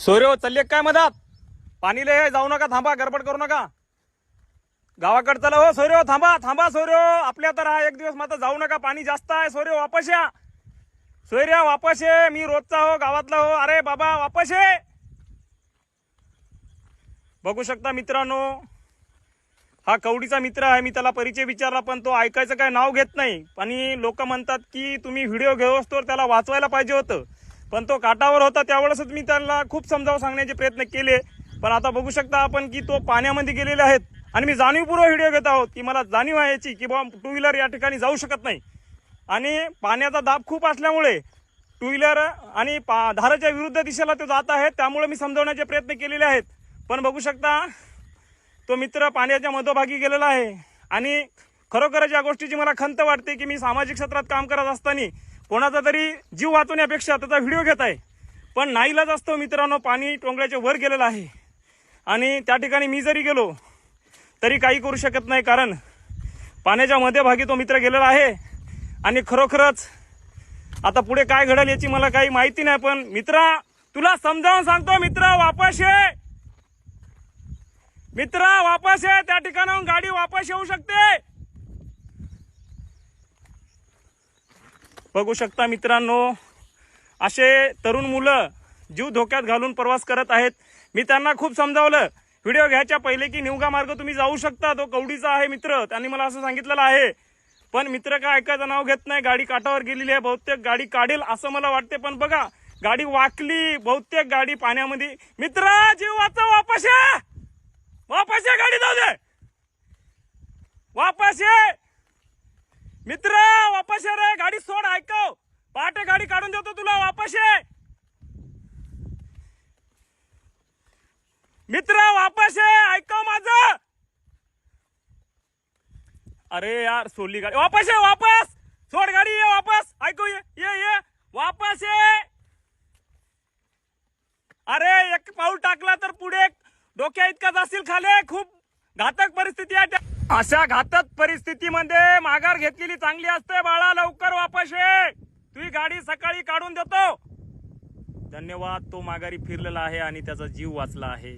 सोयरे चालले काय मधात? पाणी लय जाऊ नका, थांबा, गडबड करू नका. गावाकडे चला हो सोयरे, थांबा थांबा सोयरे, आपल्या तर हा एक दिवस मात्र जाऊ नका, पाणी जास्त आहे. सोयरे वापस या, सोयऱ्या वापस ये, मी रोजचा हो, गावातला हो. अरे बाबा वापस ये. बघू शकता मित्रांनो, हा कवडीचा मित्र आहे. मी त्याला परिचय विचारला पण तो ऐकायचं काय नाव घेत नाही. आणि लोक म्हणतात की तुम्ही व्हिडिओ घेऊस तर त्याला वाचवायला पाहिजे होतं, पण तो काठावर होता. त्यावेळेसच मी त्याला खूप समजावून सांगण्याचे प्रयत्न केले. पण आता बघू शकता आपण की तो पाण्यामध्ये गेलेले आहेत. आणि मी जाणीवपूर्वक व्हिडिओ घेत आहोत की मला जाणीव आहे याची की बाबा टू व्हीलर या ठिकाणी जाऊ शकत नाही. आणि पाण्याचा दाब खूप असल्यामुळे टू व्हीलर आणि धाराच्या विरुद्ध दिशेला तो जात आहे. त्यामुळे मी समजावण्याचे प्रयत्न केलेले आहेत. पण बघू शकता तो मित्र पाण्याच्या मध्यभागी गेलेला आहे. आणि खरोखरच या गोष्टीची मला खंत वाटते की मी सामाजिक क्षेत्रात काम करत असताना कोणाचा तरी जीव वाचवण्यापेक्षा त्याचा व्हिडिओ घेत आहे. पण नाईलाज असतो मित्रांनो, पाणी टोंगळ्याच्या वर गेलेलं आहे. आणि त्या ठिकाणी मी जरी गेलो तरी काही करू शकत नाही, कारण पाण्याच्या मध्यभागी तो मित्र गेलेला आहे. आणि खरोखरच आता पुढे काय घडेल याची मला काही माहिती नाही. पण मित्रा, तुला समजावून सांगतो, मित्र वापस ये, मित्र वापस ये. त्या ठिकाणाहून गाडी वापस येऊ शकते. बघू शकता मित्रांनो, असे तरुण मुलं जीव धोक्यात घालून प्रवास करत आहेत. मी त्यांना खूप समजावलं व्हिडिओ घ्यायच्या पहिले की निवगा मार्ग तुम्ही जाऊ शकता, तो कवडीचा आहे मित्र, त्यांनी मला असं सांगितलेलं आहे. पण मित्र काय ऐकायचं नाव घेत नाही. गाडी काठावर गेलेली आहे, बहुतेक गाडी काढेल असं मला वाटते. पण बघा गाडी वाकली, बहुतेक गाडी पाण्यामध्ये. मित्र जीव वाचव, वापस ये, वापस ये, गाडी जाऊ दे, वापस ये मित्र, वापस ये रे, गाडी सोड, ऐकव, पहाटे गाडी काढून देतो तुला, वापस ये मित्र, वापस ये, ऐकव माझं. अरे यार सोडली गाडी, वापस ये, वापस सोड गाडी, ये वापस, ऐकू, ये वापस ये. अरे एक पाऊल टाकला तर पुढे डोक्या इतका जाशील खाले. खूप घातक परिस्थिती आहे. अशा घातक परिस्थितीमध्ये माघार घेतलेली चांगली असते बाळा. लवकर वापस ये, तुझी गाडी सकाळी काढून देतो. धन्यवाद. तो माघारी फिरलेला आहे आणि त्याचा जीव वाचला आहे.